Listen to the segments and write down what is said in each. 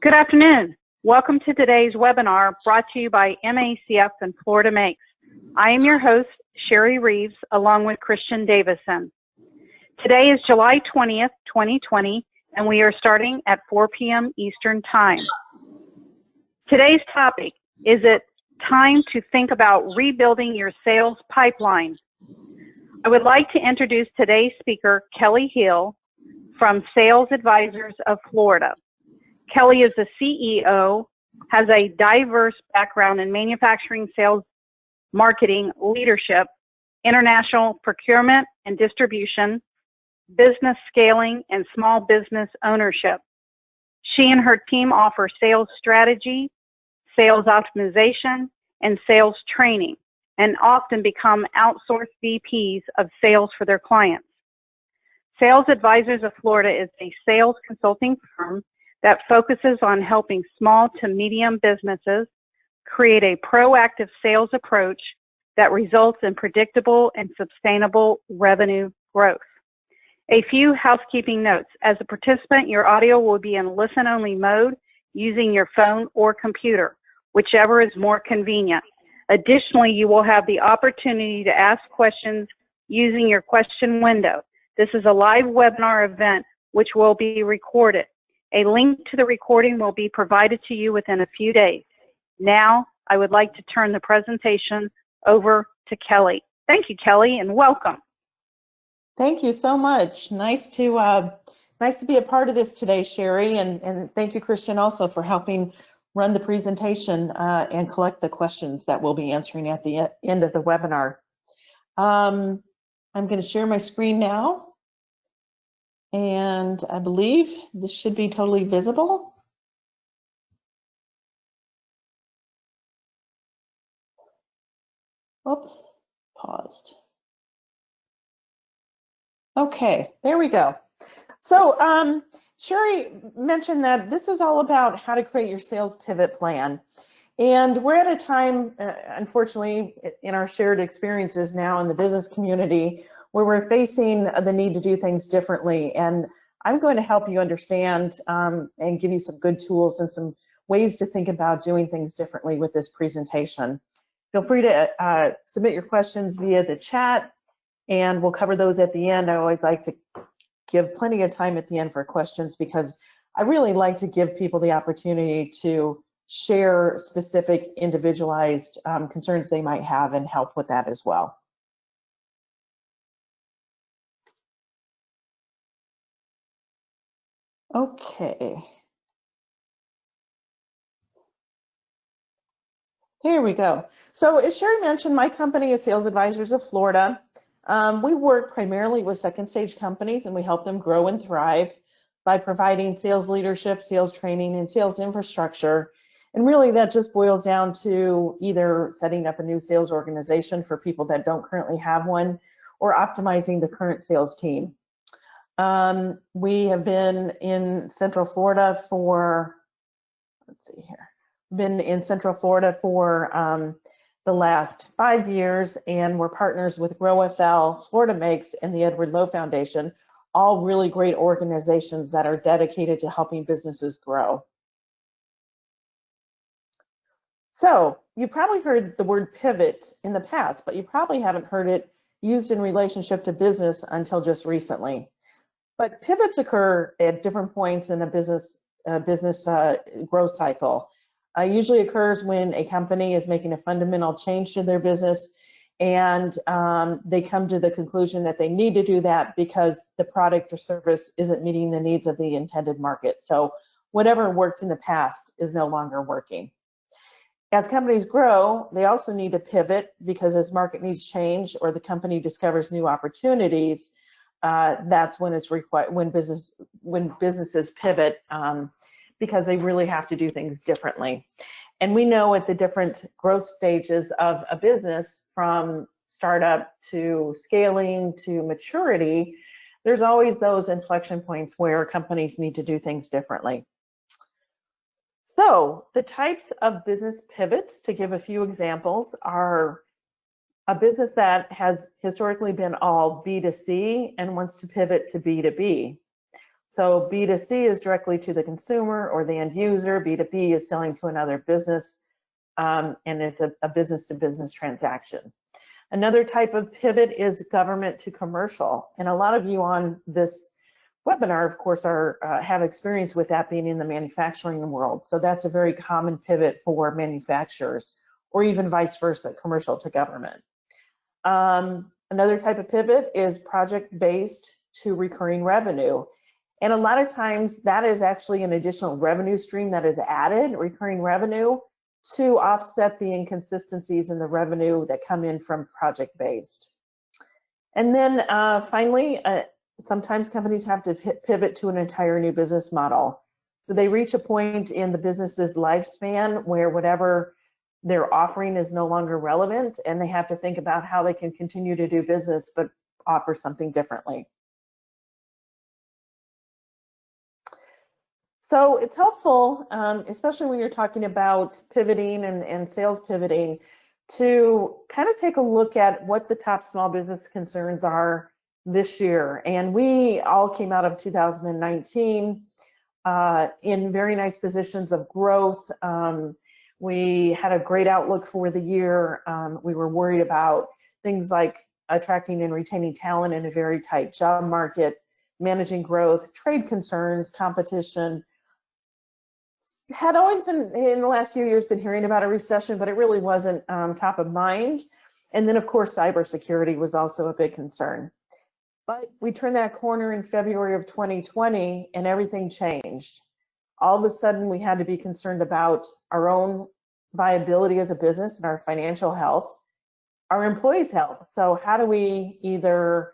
Good afternoon. Welcome to today's webinar brought to you by MACF and Florida Makes. I am your host, Sherry Reeves, along with Christian Davison. Today is July 20th, 2020, and we are starting at 4 p.m. Eastern Time. Today's topic, is it time to think about rebuilding your sales pipeline? I would like to introduce today's speaker, Kelly Hill, from Sales Advisors of Florida. Kelly is the CEO, has a diverse background in manufacturing, sales, marketing, leadership, international procurement and distribution, business scaling, and small business ownership. She and her team offer sales strategy, sales optimization, and sales training, and often become outsourced VPs of sales for their clients. Sales Advisors of Florida is a sales consulting firm that focuses on helping small to medium businesses create a proactive sales approach that results in predictable and sustainable revenue growth. A few housekeeping notes. As a participant, your audio will be in listen-only mode using your phone or computer, whichever is more convenient. Additionally, you will have the opportunity to ask questions using your question window. This is a live webinar event which will be recorded. A link to the recording will be provided to you within a few days. Now, I would like to turn the presentation over to Kelly. Thank you, Kelly, and welcome. Thank you so much. Nice to be a part of this today, Sherry, and thank you, Christian, also for helping run the presentation and collect the questions that we'll be answering at the end of the webinar. I'm going to share my screen now. And I believe this should be totally visible. Oops, paused. Okay, there we go. So Sherry mentioned that this is all about how to create your sales pivot plan. And we're at a time, unfortunately, in our shared experiences now in the business community, where we're facing the need to do things differently. And I'm going to help you understand and give you some good tools and some ways to think about doing things differently with this presentation. Feel free to submit your questions via the chat, and we'll cover those at the end. I always like to give plenty of time at the end for questions because I really like to give people the opportunity to share specific individualized concerns they might have and help with that as well. Okay. There we go. So as Sherry mentioned, my company is Sales Advisors of Florida. We work primarily with second stage companies, and we help them grow and thrive by providing sales leadership, sales training, and sales infrastructure. And really that just boils down to either setting up a new sales organization for people that don't currently have one or optimizing the current sales team. We have been in Central Florida for, been in Central Florida for the last 5 years, and we're partners with GrowFL, Florida Makes, and the Edward Lowe Foundation, all really great organizations that are dedicated to helping businesses grow. So you probably heard the word pivot in the past, but you probably haven't heard it used in relationship to business until just recently. But pivots occur at different points in a business growth cycle. Usually occurs when a company is making a fundamental change to their business, and they come to the conclusion that they need to do that because the product or service isn't meeting the needs of the intended market. So whatever worked in the past is no longer working. As companies grow, they also need to pivot because as market needs change or the company discovers new opportunities, that's when it's required, when businesses pivot because they really have to do things differently. And we know at the different growth stages of a business, from startup to scaling to maturity, there's always those inflection points where companies need to do things differently. So the types of business pivots, to give a few examples, are a business that has historically been all B2C and wants to pivot to B2B. So B2C is directly to the consumer or the end user. B2B is selling to another business, and it's a business-to-business transaction. Another type of pivot is government to commercial. And a lot of you on this webinar, of course, have experience with that being in the manufacturing world. So that's a very common pivot for manufacturers, or even vice versa, commercial to government. Another type of pivot is project-based to recurring revenue. And a lot of times that is actually an additional revenue stream that is added, recurring revenue, to offset the inconsistencies in the revenue that come in from project-based. And then finally, sometimes companies have to pivot to an entire new business model. So they reach a point in the business's lifespan where whatever they're offering is no longer relevant, and they have to think about how they can continue to do business but offer something differently. So it's helpful, especially when you're talking about pivoting and sales pivoting, to kind of take a look at what the top small business concerns are this year. And we all came out of 2019 in very nice positions of growth. We had a great outlook for the year. We were worried about things like attracting and retaining talent in a very tight job market, managing growth, trade concerns, competition. Had always been, in the last few years, been hearing about a recession, but it really wasn't top of mind. And then, of course, cybersecurity was also a big concern. But we turned that corner in February of 2020, and everything changed. All of a sudden, we had to be concerned about our own viability as a business and our financial health, our employees' health. So how do we either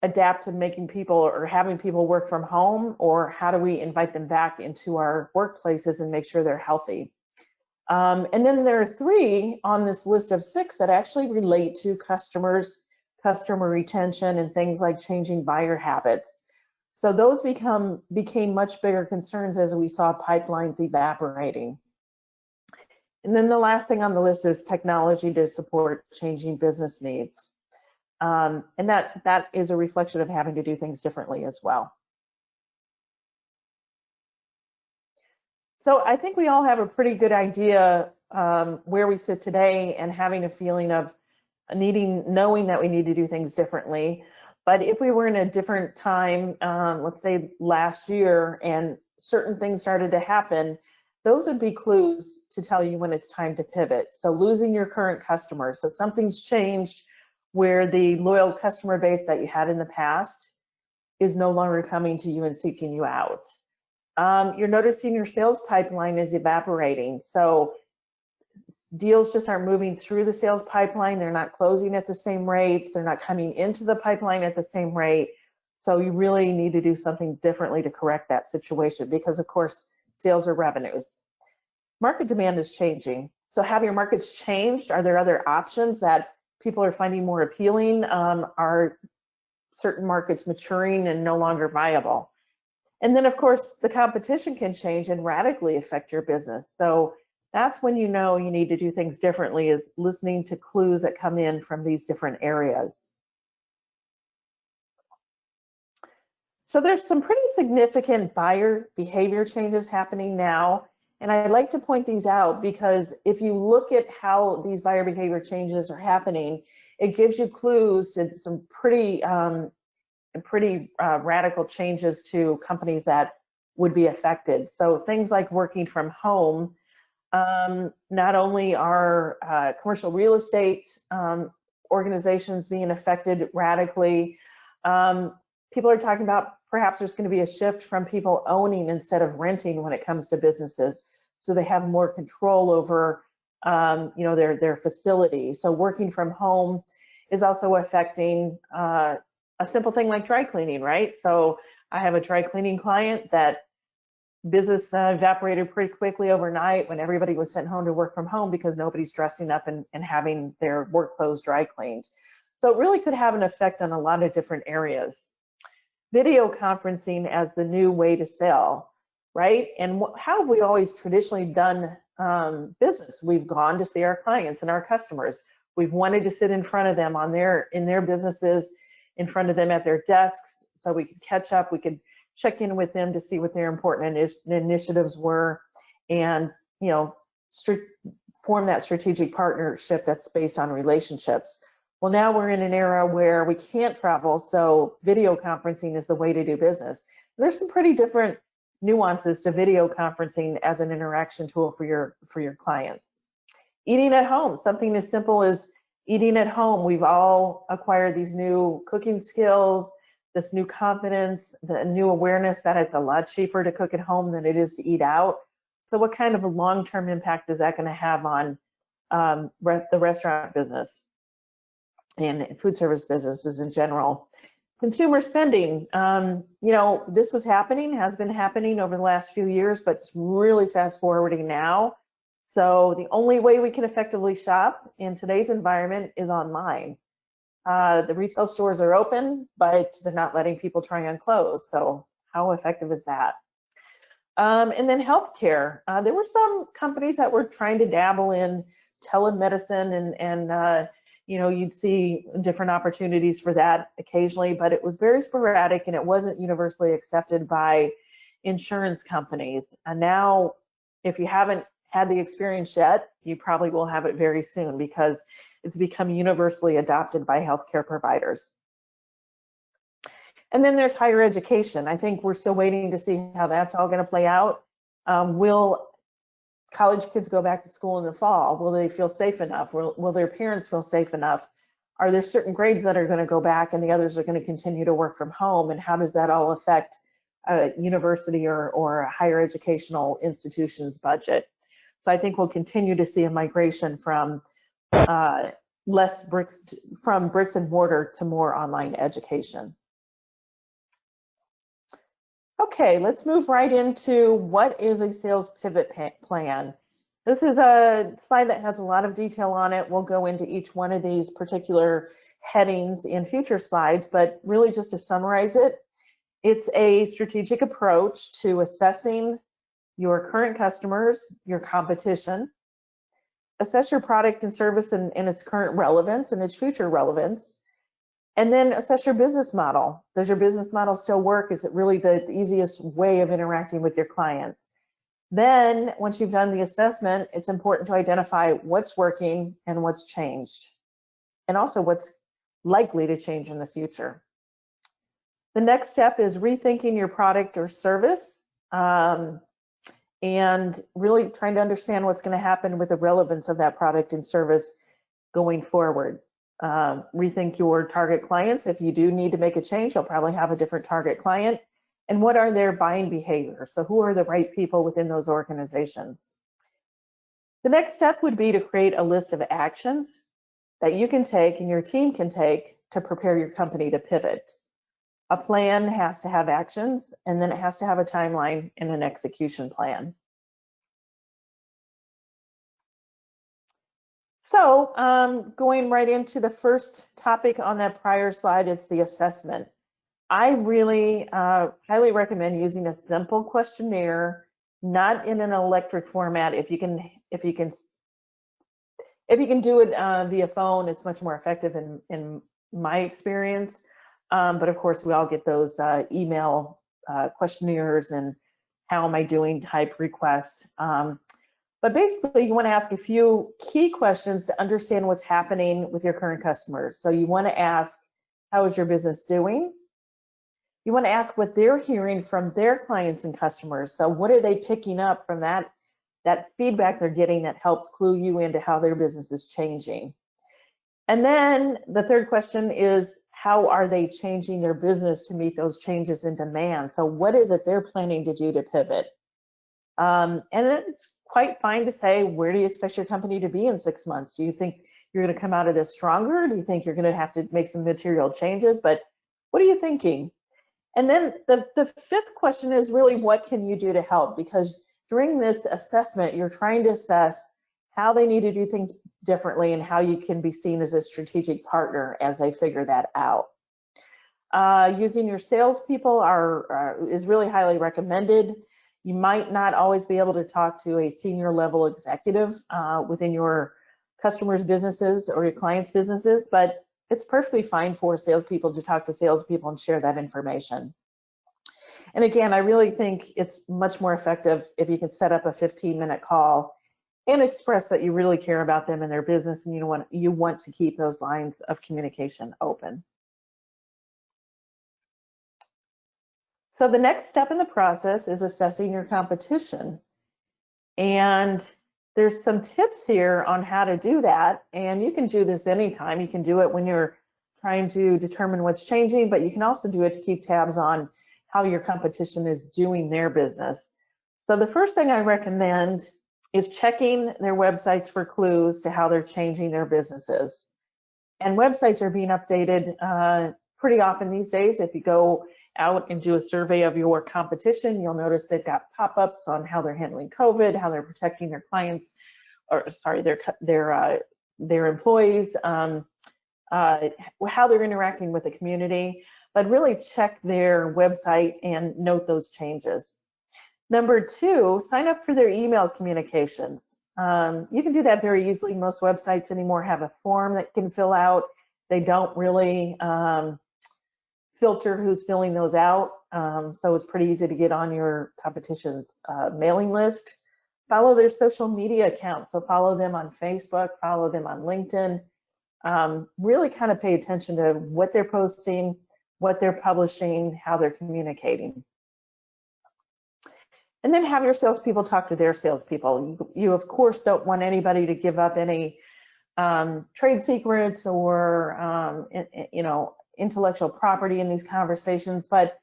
adapt to making people or having people work from home, or how do we invite them back into our workplaces and make sure they're healthy? And then there are 3 on this list of 6 that actually relate to customers, customer retention, and things like changing buyer habits. So those became much bigger concerns as we saw pipelines evaporating. And then the last thing on the list is technology to support changing business needs. And that is a reflection of having to do things differently as well. So I think we all have a pretty good idea where we sit today, and having a feeling of knowing that we need to do things differently. But if we were in a different time, let's say last year, and certain things started to happen, those would be clues to tell you when it's time to pivot. So losing your current customers. So something's changed where the loyal customer base that you had in the past is no longer coming to you and seeking you out. You're noticing your sales pipeline is evaporating. So deals just aren't moving through the sales pipeline. They're not closing at the same rate. They're not coming into the pipeline at the same rate. So you really need to do something differently to correct that situation, because of course, sales are revenues. Market demand is changing. So have your markets changed? Are there other options that people are finding more appealing? Are certain markets maturing and no longer viable? And then of course, the competition can change and radically affect your business. So that's when you know you need to do things differently, is listening to clues that come in from these different areas. So there's some pretty significant buyer behavior changes happening now. And I'd like to point these out because if you look at how these buyer behavior changes are happening, it gives you clues to some pretty radical changes to companies that would be affected. So things like working from home. Not only are commercial real estate organizations being affected radically, people are talking about perhaps there's going to be a shift from people owning instead of renting when it comes to businesses, so they have more control over their facility. So working from home is also affecting a simple thing like dry cleaning, right? So I have a dry cleaning client that business evaporated pretty quickly overnight when everybody was sent home to work from home because nobody's dressing up and having their work clothes dry cleaned. So it really could have an effect on a lot of different areas. Video conferencing as the new way to sell, right? And how have we always traditionally done business? We've gone to see our clients and our customers. We've wanted to sit in front of them in their businesses, in front of them at their desks, so we could catch up, we could check in with them to see what their important initiatives were, and form that strategic partnership that's based on relationships. Well, now we're in an era where we can't travel, so video conferencing is the way to do business. There's some pretty different nuances to video conferencing as an interaction tool for your clients. Eating at home, something as simple as eating at home. We've all acquired these new cooking skills, this new confidence, the new awareness that it's a lot cheaper to cook at home than it is to eat out. So what kind of a long-term impact is that going to have on the restaurant business and food service businesses in general? Consumer spending, this was has been happening over the last few years, but it's really fast forwarding now. So the only way we can effectively shop in today's environment is online. The retail stores are open, but they're not letting people try on clothes. So how effective is that? And then healthcare. There were some companies that were trying to dabble in telemedicine, and you'd see different opportunities for that occasionally, but it was very sporadic and it wasn't universally accepted by insurance companies. And now, if you haven't had the experience yet, you probably will have it very soon because it's become universally adopted by healthcare providers. And then there's higher education. I think we're still waiting to see how that's all going to play out. Will college kids go back to school in the fall? Will they feel safe enough? Will their parents feel safe enough? Are there certain grades that are going to go back and the others are going to continue to work from home? And how does that all affect a university or a higher educational institution's budget? So I think we'll continue to see a migration from bricks and mortar to more online education. Okay, let's move right into what is a sales pivot plan. This is a slide that has a lot of detail on it. We'll go into each one of these particular headings in future slides, but really just to summarize it, it's a strategic approach to assessing your current customers, your competition, assess your product and service and its current relevance and its future relevance, and then assess your business model. Does your business model still work? Is it really the easiest way of interacting with your clients? Then, once you've done the assessment, it's important to identify what's working and what's changed, and also what's likely to change in the future. The next step is rethinking your product or service, and really trying to understand what's going to happen with the relevance of that product and service going forward. Rethink your target clients. If you do need to make a change, you'll probably have a different target client. And what are their buying behaviors? So who are the right people within those organizations? The next step would be to create a list of actions that you can take and your team can take to prepare your company to pivot. A plan has to have actions, and then it has to have a timeline and an execution plan. So going right into the first topic on that prior slide, it's the assessment. I really highly recommend using a simple questionnaire, not in an electric format. If you can do it via phone, it's much more effective in my experience. But of course, we all get those email questionnaires and how am I doing type requests. But basically, you want to ask a few key questions to understand what's happening with your current customers. So you want to ask, how is your business doing? You want to ask what they're hearing from their clients and customers. So what are they picking up from that feedback they're getting that helps clue you into how their business is changing? And then the third question is, how are they changing their business to meet those changes in demand? So what is it they're planning to do to pivot? And it's quite fine to say, where do you expect your company to be in 6 months? Do you think you're going to come out of this stronger? Do you think you're going to have to make some material changes? But what are you thinking? And then the fifth question is really, what can you do to help? Because during this assessment, you're trying to assess how they need to do things differently and how you can be seen as a strategic partner as they figure that out. Using your salespeople is really highly recommended. You might not always be able to talk to a senior level executive within your customers' businesses or your clients' businesses, but it's perfectly fine for salespeople to talk to salespeople and share that information. And again, I really think it's much more effective if you can set up a 15-minute call and express that you really care about them and their business, and you want to keep those lines of communication open. So the next step in the process is assessing your competition. And there's some tips here on how to do that. And you can do this anytime. You can do it when you're trying to determine what's changing, but you can also do it to keep tabs on how your competition is doing their business. So the first thing I recommend is checking their websites for clues to how they're changing their businesses. And websites are being updated pretty often these days. If you go out and do a survey of your competition, you'll notice they've got pop-ups on how they're handling COVID, how they're protecting their clients, or sorry, their employees, how they're interacting with the community. But really check their website and note those changes. Number two, sign up for their email communications. You can do that very easily. Most websites anymore have a form that you can fill out. They don't really filter who's filling those out, so it's pretty easy to get on your competition's mailing list. Follow their social media accounts, so follow them on Facebook, follow them on LinkedIn. Really kind of pay attention to what they're posting, what they're publishing, how they're communicating. And then have your salespeople talk to their salespeople. You of course don't want anybody to give up any trade secrets or intellectual property in these conversations, but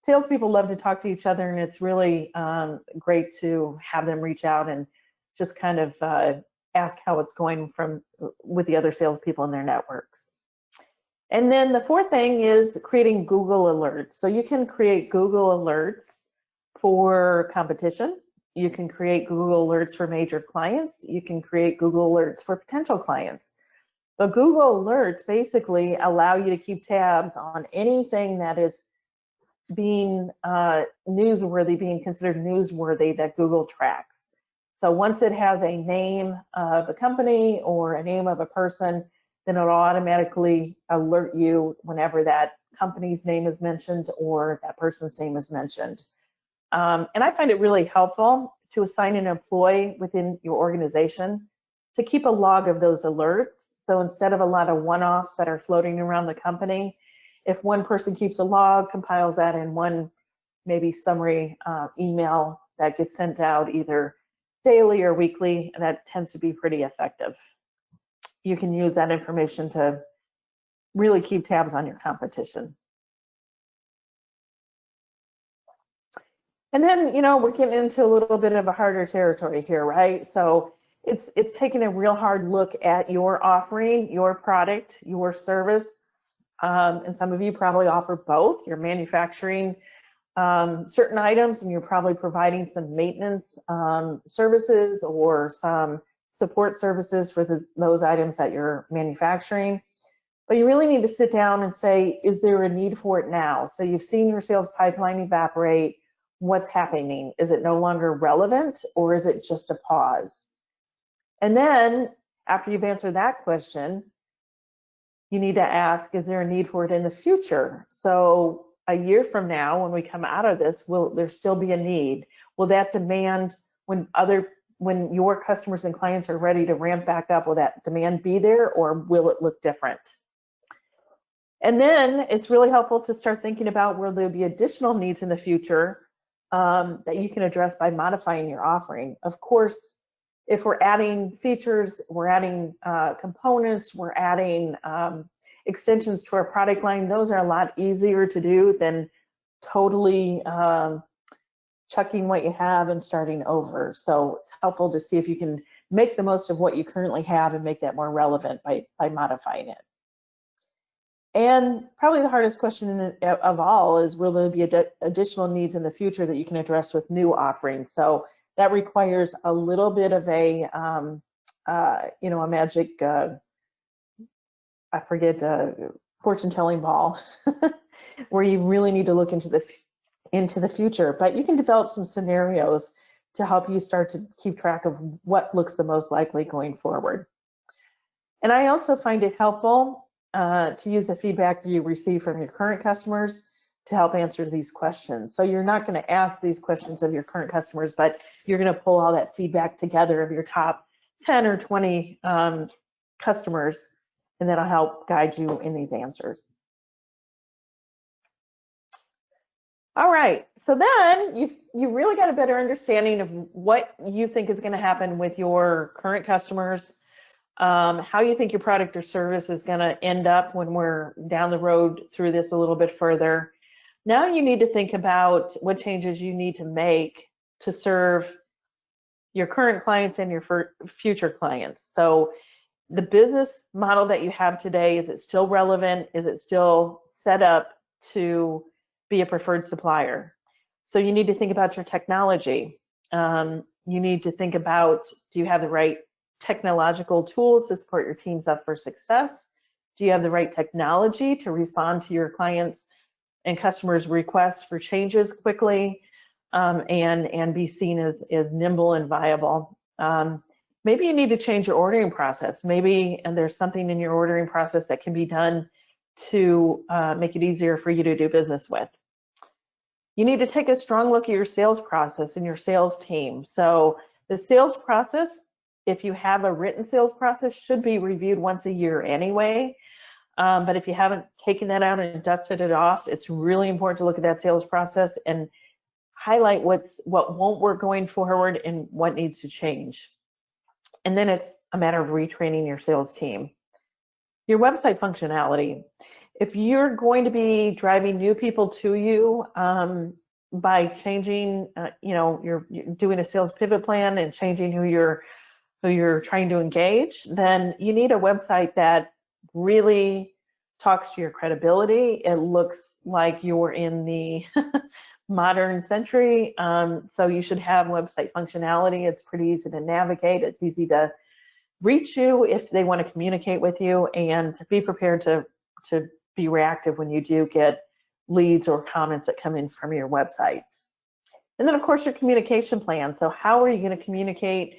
salespeople love to talk to each other, and it's really great to have them reach out and just kind of ask how it's going with the other salespeople in their networks. And then the fourth thing is creating Google alerts. So you can create Google alerts for competition. You can create Google alerts for major clients. You can create Google alerts for potential clients. But Google alerts basically allow you to keep tabs on anything that is being newsworthy, being considered newsworthy that Google tracks. So once it has a name of a company or a name of a person, then it'll automatically alert you whenever that company's name is mentioned or that person's name is mentioned. And I find it really helpful to assign an employee within your organization to keep a log of those alerts. So instead of a lot of one-offs that are floating around the company, if one person keeps a log, compiles that in one maybe summary email that gets sent out either daily or weekly, that tends to be pretty effective. You can use that information to really keep tabs on your competition. And then, we're getting into a little bit of a harder territory here, right? So it's taking a real hard look at your offering, your product, your service. And some of you probably offer both. You're manufacturing certain items and you're probably providing some maintenance services or some support services for those items that you're manufacturing. But you really need to sit down and say, is there a need for it now? So you've seen your sales pipeline evaporate. What's happening? Is it no longer relevant, or is it just a pause? And then after you've answered that question, you need to ask, is there a need for it in the future? So a year from now, when we come out of this, will there still be a need? Will that demand, when your customers and clients are ready to ramp back up, will that demand be there, or will it look different? And then it's really helpful to start thinking about, will there be additional needs in the future that you can address by modifying your offering? Of course, if we're adding features, we're adding components, we're adding extensions to our product line, those are a lot easier to do than totally chucking what you have and starting over. So it's helpful to see if you can make the most of what you currently have and make that more relevant by modifying it. And probably the hardest question of all is, will there be additional needs in the future that you can address with new offerings? So that requires a little bit of a, a magic, fortune-telling ball, where you really need to look into the future. But you can develop some scenarios to help you start to keep track of what looks the most likely going forward. And I also find it helpful to use the feedback you receive from your current customers to help answer these questions. So you're not going to ask these questions of your current customers, but you're going to pull all that feedback together of your top 10 or 20 customers, and that'll help guide you in these answers. All right, so then you really got a better understanding of what you think is going to happen with your current customers, how you think your product or service is going to end up when we're down the road through this a little bit further. Now you need to think about what changes you need to make to serve your current clients and your future clients. So the business model that you have today, is it still relevant? Is it still set up to be a preferred supplier? So you need to think about your technology. You need to think about, do you have the right technological tools to support your teams up for success? Do you have the right technology to respond to your clients' and customers' requests for changes quickly, and be seen as nimble and viable? Maybe you need to change your ordering process. Maybe there's something in your ordering process that can be done to make it easier for you to do business with. You need to take a strong look at your sales process and your sales team. So the sales process, if you have a written sales process, should be reviewed once a year anyway. But if you haven't taken that out and dusted it off, it's really important to look at that sales process and highlight what won't work going forward and what needs to change. And then it's a matter of retraining your sales team. Your website functionality. If you're going to be driving new people to you by changing, you're doing a sales pivot plan and changing who you're trying to engage, then you need a website that really talks to your credibility. It looks like you're in the modern century. So you should have website functionality. It's pretty easy to navigate. It's easy to reach you if they want to communicate with you, and to be prepared to be reactive when you do get leads or comments that come in from your websites. And then of course your communication plan. So how are you going to communicate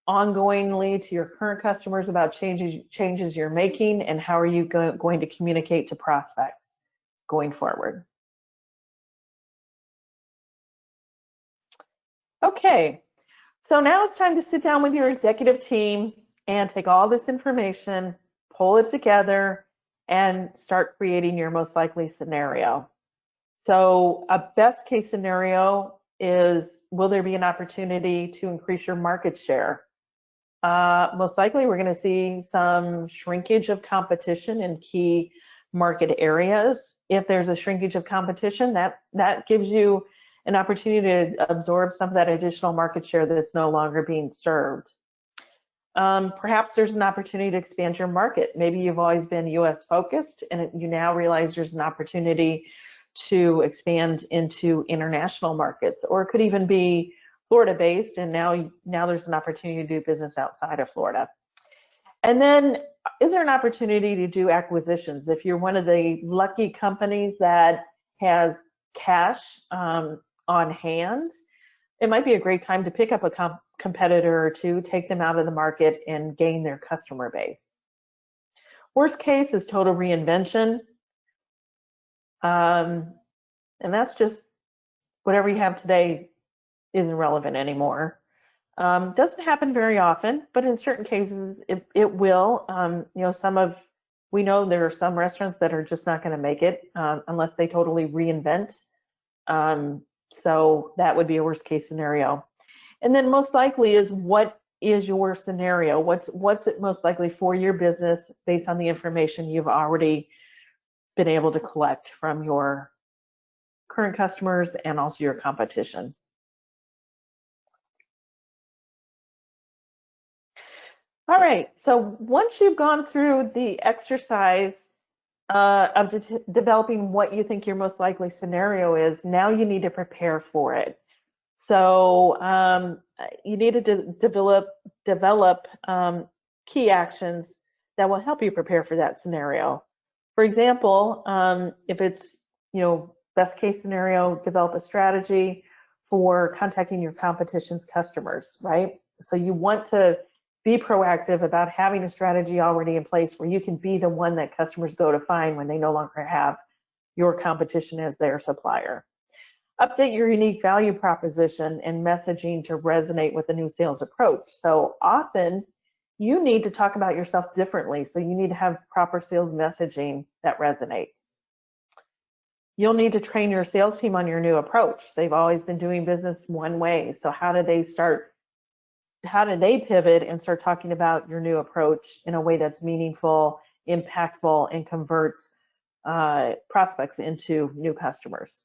ongoingly to your current customers about changes you're making, and how are you going to communicate to prospects going forward? Okay, so now it's time to sit down with your executive team and take all this information, pull it together, and start creating your most likely scenario. So a best case scenario is, will there be an opportunity to increase your market share? Most likely we're going to see some shrinkage of competition in key market areas. If there's a shrinkage of competition, that gives you an opportunity to absorb some of that additional market share that's no longer being served. Perhaps there's an opportunity to expand your market. Maybe you've always been US focused and you now realize there's an opportunity to expand into international markets, or it could even be Florida based, and now there's an opportunity to do business outside of Florida. And then is there an opportunity to do acquisitions? If you're one of the lucky companies that has cash on hand, it might be a great time to pick up a competitor or two, take them out of the market, and gain their customer base. Worst case is total reinvention. And that's just whatever you have today isn't relevant anymore. Doesn't happen very often, but in certain cases it will. We know there are some restaurants that are just not going to make it unless they totally reinvent. So that would be a worst case scenario. And then most likely is, what is your scenario? What's it most likely for your business based on the information you've already been able to collect from your current customers and also your competition. All right, so once you've gone through the exercise of developing what you think your most likely scenario is, now you need to prepare for it. So you need to develop key actions that will help you prepare for that scenario. For example, if it's, best case scenario, develop a strategy for contacting your competition's customers, right? So you want to be proactive about having a strategy already in place where you can be the one that customers go to find when they no longer have your competition as their supplier. Update your unique value proposition and messaging to resonate with the new sales approach. So often you need to talk about yourself differently, so you need to have proper sales messaging that resonates. You'll need to train your sales team on your new approach. They've always been doing business one way, so how do they pivot and start talking about your new approach in a way that's meaningful, impactful, and converts prospects into new customers?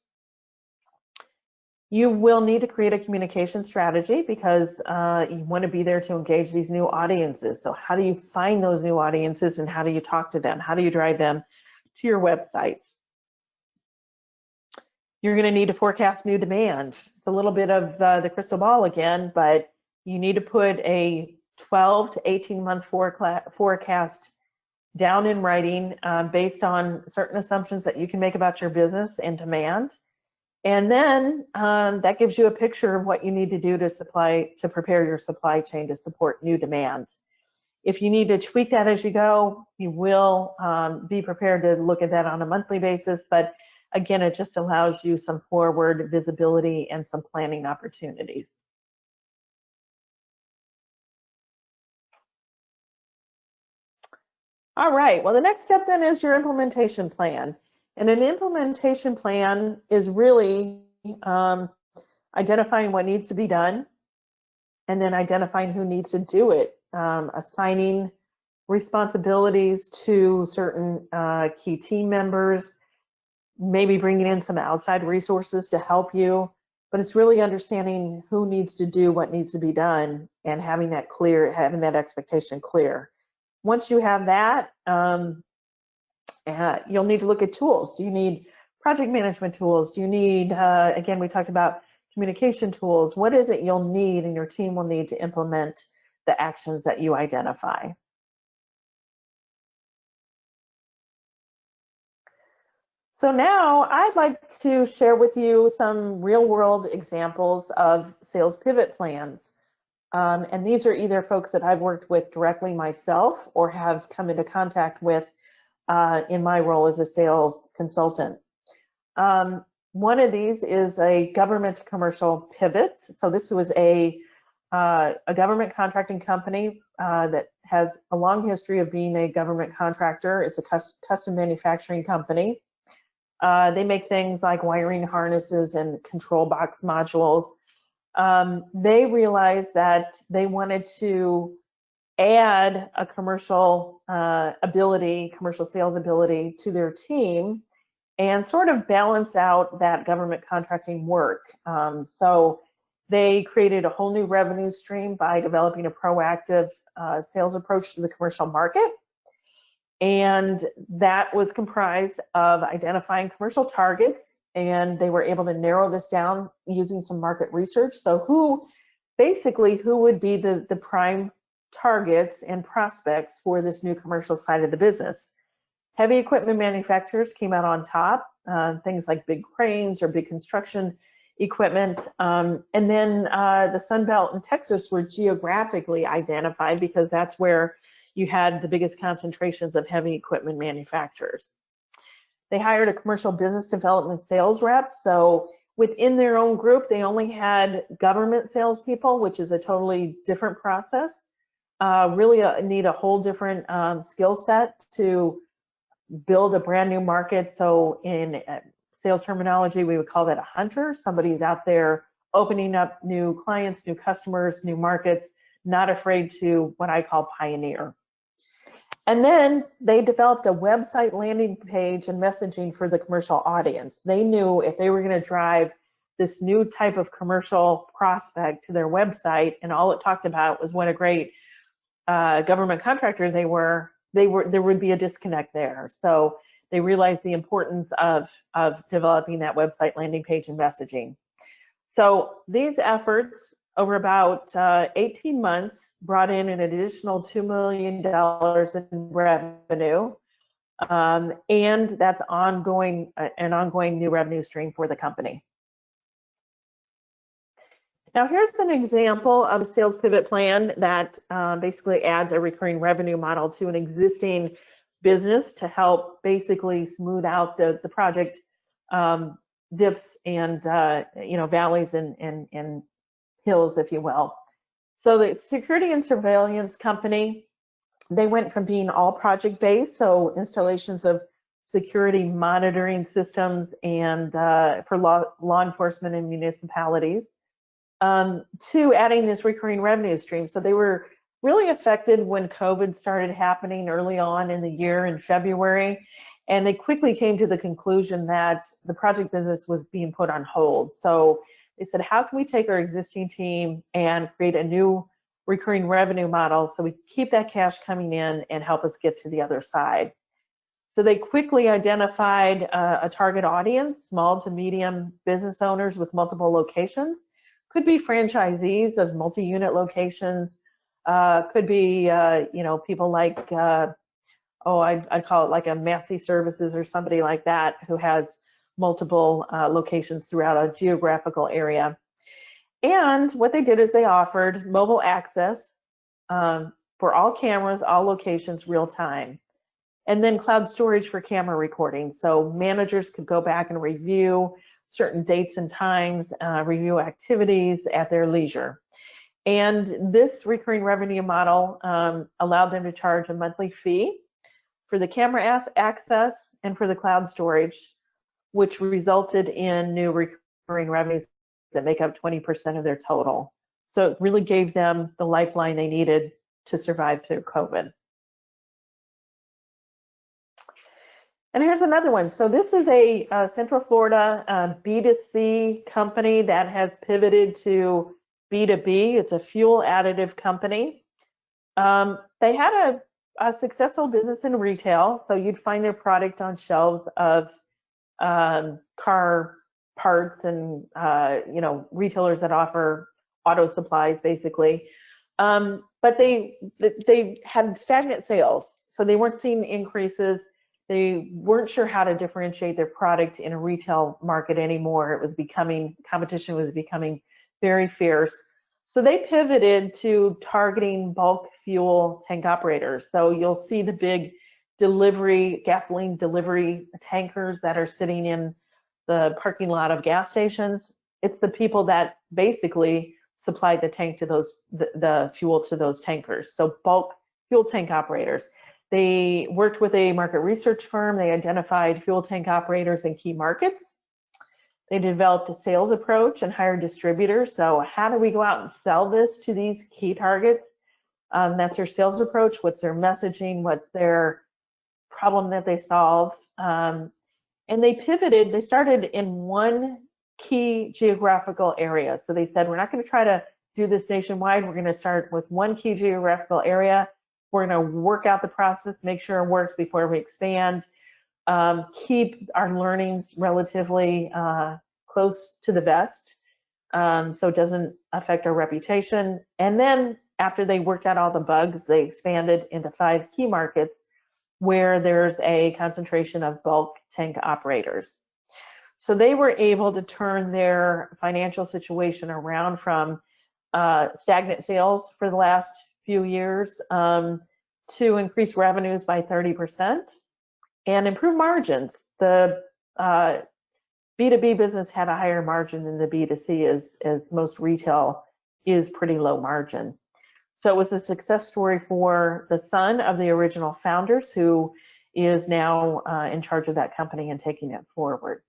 You will need to create a communication strategy because you want to be there to engage these new audiences. So how do you find those new audiences and how do you talk to them? How do you drive them to your websites? You're going to need to forecast new demand. It's a little bit of the crystal ball again, but you need to put a 12 to 18 month forecast down in writing based on certain assumptions that you can make about your business and demand. And then that gives you a picture of what you need to do to prepare your supply chain to support new demand. If you need to tweak that as you go, you will be prepared to look at that on a monthly basis. But again, it just allows you some forward visibility and some planning opportunities. All right, well, the next step then is your implementation plan. And an implementation plan is really identifying what needs to be done and then identifying who needs to do it, assigning responsibilities to certain key team members, maybe bringing in some outside resources to help you, but it's really understanding who needs to do what needs to be done and having that clear, having that expectation clear. Once you have that, you'll need to look at tools. Do you need project management tools? Do you need, again, we talked about communication tools. What is it you'll need and your team will need to implement the actions that you identify? So now I'd like to share with you some real world examples of sales pivot plans. And these are either folks that I've worked with directly myself or have come into contact with in my role as a sales consultant. One of these is a government to commercial pivot. So this was a government contracting company that has a long history of being a government contractor. It's a custom manufacturing company. They make things like wiring harnesses and control box modules. They realized that they wanted to add a commercial commercial sales ability to their team and sort of balance out that government contracting work. So they created a whole new revenue stream by developing a proactive sales approach to the commercial market. And that was comprised of identifying commercial targets, and they were able to narrow this down using some market research. So who would be the prime targets and prospects for this new commercial side of the business? Heavy equipment manufacturers came out on top, things like big cranes or big construction equipment. And then the Sun Belt and Texas were geographically identified because that's where you had the biggest concentrations of heavy equipment manufacturers. They hired a commercial business development sales rep. So within their own group, they only had government salespeople, which is a totally different process. Really need a whole different skill set to build a brand new market. So in sales terminology, we would call that a hunter. Somebody's out there opening up new clients, new customers, new markets, not afraid to what I call pioneer. And then they developed a website landing page and messaging for the commercial audience. They knew if they were going to drive this new type of commercial prospect to their website, and all it talked about was what a great government contractor they were, there would be a disconnect there. So they realized the importance of developing that website landing page and messaging. So these efforts over about 18 months brought in an additional $2 million in revenue, and that's an ongoing new revenue stream for the company. Now here's an example of a sales pivot plan that basically adds a recurring revenue model to an existing business to help basically smooth out the project dips and valleys and hills, if you will. So the security and surveillance company, they went from being all project-based, so installations of security monitoring systems and for law enforcement and municipalities, to adding this recurring revenue stream. So they were really affected when COVID started happening early on in the year in February, and they quickly came to the conclusion that the project business was being put on hold. So they said, how can we take our existing team and create a new recurring revenue model so we keep that cash coming in and help us get to the other side? So they quickly identified a target audience, small to medium business owners with multiple locations. Could be franchisees of multi-unit locations, could be people like I'd call it like a Massey Services or somebody like that who has multiple locations throughout a geographical area. And what they did is they offered mobile access for all cameras, all locations, real time. And then cloud storage for camera recording. So managers could go back and review certain dates and times, review activities at their leisure. And this recurring revenue model allowed them to charge a monthly fee for the camera access and for the cloud storage, which resulted in new recurring revenues that make up 20% of their total. So it really gave them the lifeline they needed to survive through COVID. And here's another one. So this is a Central Florida B2C company that has pivoted to B2B. It's a fuel additive company. They had a successful business in retail. So you'd find their product on shelves of car parts and retailers that offer auto supplies, basically. But they had stagnant sales. So they weren't seeing increases. They weren't sure how to differentiate their product in a retail market anymore. Competition was becoming very fierce. So they pivoted to targeting bulk fuel tank operators. So you'll see the big gasoline delivery tankers that are sitting in the parking lot of gas stations. It's the people that basically supply the tank to the fuel to those tankers. So bulk fuel tank operators. They worked with a market research firm. They identified fuel tank operators in key markets. They developed a sales approach and hired distributors. So how do we go out and sell this to these key targets? That's their sales approach. What's their messaging? What's their problem that they solve? And they pivoted. They started in one key geographical area. So they said, we're not going to try to do this nationwide. We're going to start with one key geographical area. We're going to work out the process, make sure it works before we expand, keep our learnings relatively close to the vest so it doesn't affect our reputation. And then after they worked out all the bugs, they expanded into 5 key markets where there's a concentration of bulk tank operators. So they were able to turn their financial situation around from stagnant sales for the last few years to increase revenues by 30% and improve margins. The B2B business had a higher margin than the B2C, as most retail is pretty low margin. So it was a success story for the son of the original founders, who is now in charge of that company and taking it forward.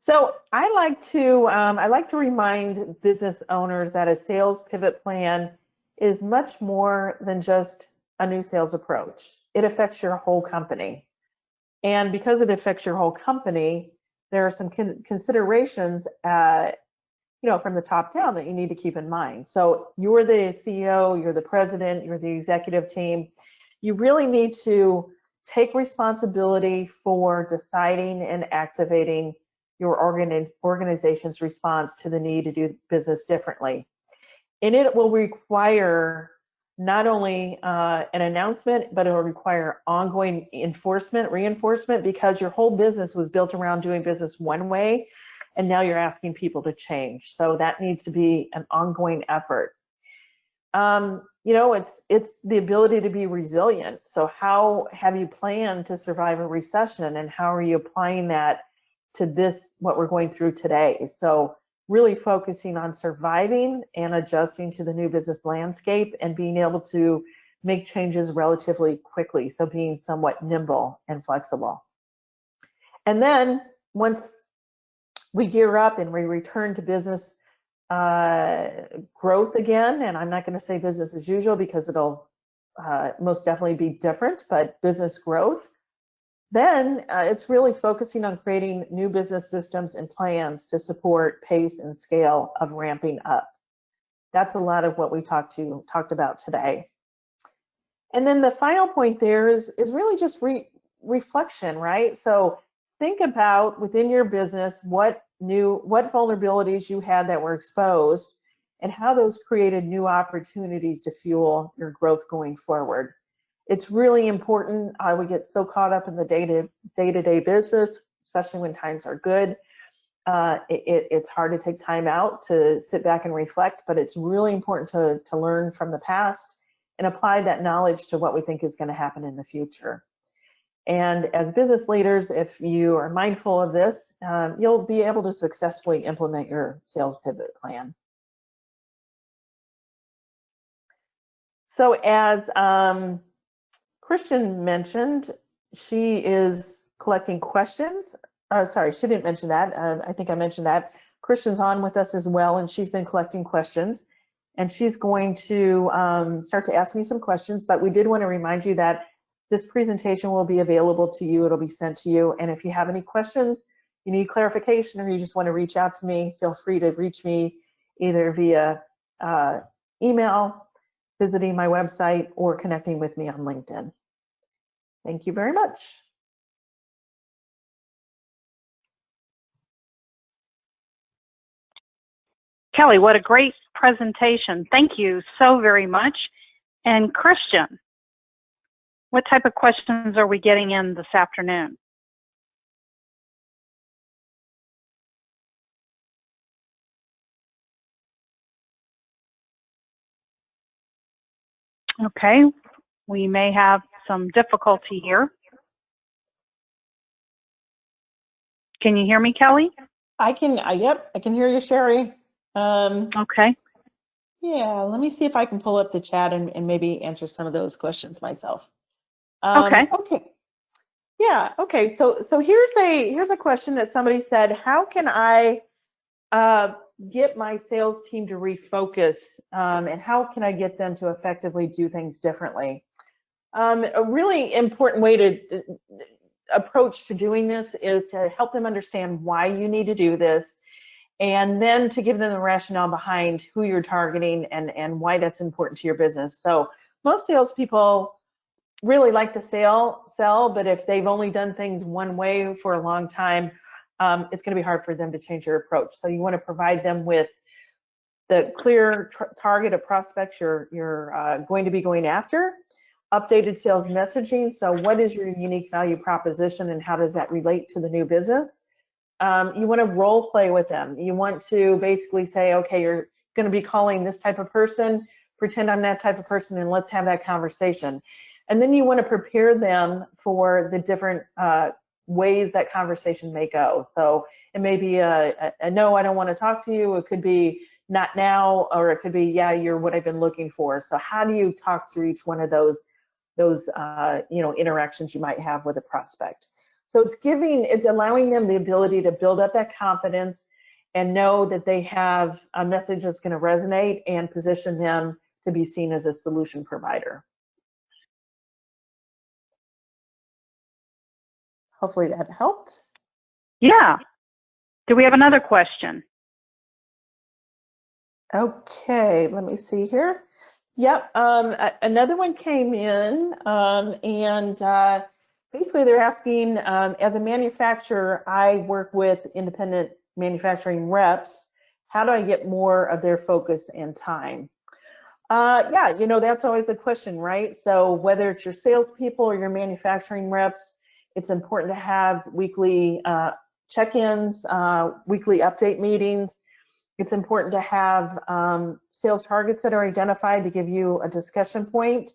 So I like to remind business owners that a sales pivot plan is much more than just a new sales approach. It affects your whole company. And because it affects your whole company, there are some considerations from the top down that you need to keep in mind. So you're the CEO, you're the president, you're the executive team. You really need to take responsibility for deciding and activating your organization's response to the need to do business differently. And it will require not only an announcement, but it will require ongoing reinforcement, because your whole business was built around doing business one way. and now you're asking people to change. So that needs to be an ongoing effort. You know, it's the ability to be resilient. So how have you planned to survive a recession, and how are you applying that to this, what we're going through today? So really focusing on surviving and adjusting to the new business landscape and being able to make changes relatively quickly. So being somewhat nimble and flexible. And then once we gear up and we return to business growth again, and I'm not going to say business as usual because it'll most definitely be different, but business growth, then it's really focusing on creating new business systems and plans to support pace and scale of ramping up. That's a lot of what we talked about today. And then the final point there is really just reflection, right? So think about within your business what vulnerabilities you had that were exposed and how those created new opportunities to fuel your growth going forward. It's really important. We get so caught up in the day-to-day business, especially when times are good. It's hard to take time out to sit back and reflect, but it's really important to learn from the past and apply that knowledge to what we think is going to happen in the future. And as business leaders, if you are mindful of this, you'll be able to successfully implement your sales pivot plan. So as Christian mentioned, she is collecting questions. Sorry, she didn't mention that. I think I mentioned that. Christian's on with us as well, and she's been collecting questions. And she's going to start to ask me some questions, but we did want to remind you that this presentation will be available to you. It'll be sent to you. And if you have any questions, you need clarification, or you just want to reach out to me, feel free to reach me either via email, visiting my website, or connecting with me on LinkedIn. Thank you very much. Kelly, what a great presentation. Thank you so very much. And Christian, what type of questions are we getting in this afternoon? Okay, we may have some difficulty here. Can you hear me, Kelly? I can, yep, I can hear you, Sherry. Okay. Yeah, let me see if I can pull up the chat and maybe answer some of those questions myself. Okay. Yeah, okay, so here's a question that somebody said, how can I get my sales team to refocus, and how can I get them to effectively do things differently? A really important way to approach to doing this is to help them understand why you need to do this, and then to give them the rationale behind who you're targeting and why that's important to your business. So most salespeople really like to sell, but if they've only done things one way for a long time, it's going to be hard for them to change their approach. So you want to provide them with the clear target of prospects you're going to be going after, updated sales messaging. So what is your unique value proposition and how does that relate to the new business? You want to role play with them. You want to basically say, okay, you're going to be calling this type of person, pretend I'm that type of person, and let's have that conversation. And then you want to prepare them for the different ways that conversation may go. So it may be a no, I don't want to talk to you. It could be not now, or it could be, yeah, you're what I've been looking for. So how do you talk through each one of those interactions you might have with a prospect? So it's allowing them the ability to build up that confidence and know that they have a message that's going to resonate and position them to be seen as a solution provider. Hopefully that helped. Yeah. Do we have another question? Okay, let me see here. Yep, another one came in, and basically they're asking, as a manufacturer, I work with independent manufacturing reps. How do I get more of their focus and time? Yeah, that's always the question, right? So whether it's your salespeople or your manufacturing reps, it's important to have weekly check-ins, weekly update meetings. It's important to have sales targets that are identified to give you a discussion point.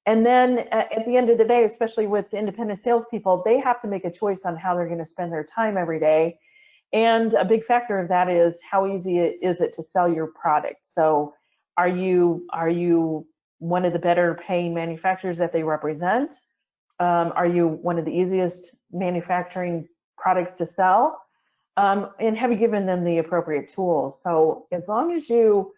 And then at the end of the day, especially with independent salespeople, they have to make a choice on how they're going to spend their time every day. And a big factor of that is how easy is it to sell your product. So are you one of the better paying manufacturers that they represent? Are you one of the easiest manufacturing products to sell? And have you given them the appropriate tools? So as long as you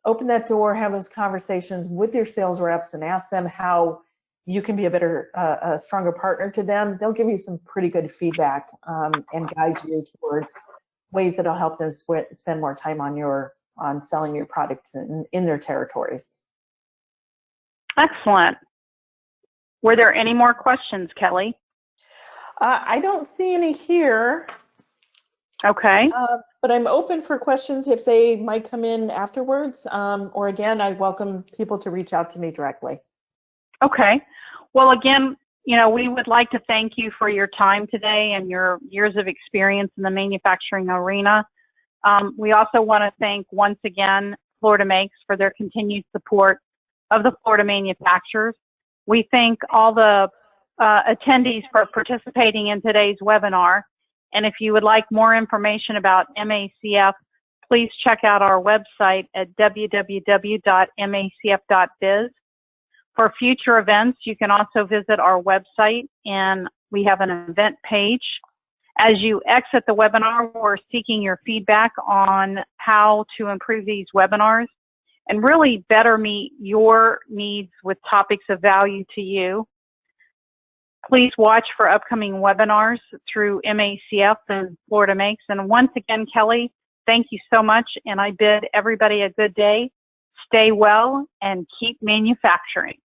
open that door, have those conversations with your sales reps and ask them how you can be a better, a stronger partner to them, they'll give you some pretty good feedback and guide you towards ways that'll help them spend more time on selling your products in their territories. Excellent. Were there any more questions, Kelly? I don't see any here. Okay. But I'm open for questions if they might come in afterwards. Or again, I welcome people to reach out to me directly. Okay. Well, again, we would like to thank you for your time today and your years of experience in the manufacturing arena. We also want to thank once again Florida Makes for their continued support of the Florida manufacturers. We thank all the attendees for participating in today's webinar. And if you would like more information about MACF, please check out our website at www.macf.biz. For future events, you can also visit our website, and we have an event page. As you exit the webinar, we're seeking your feedback on how to improve these webinars and really better meet your needs with topics of value to you. Please watch for upcoming webinars through MACF and Florida Makes. And once again, Kelly, thank you so much, and I bid everybody a good day. Stay well and keep manufacturing.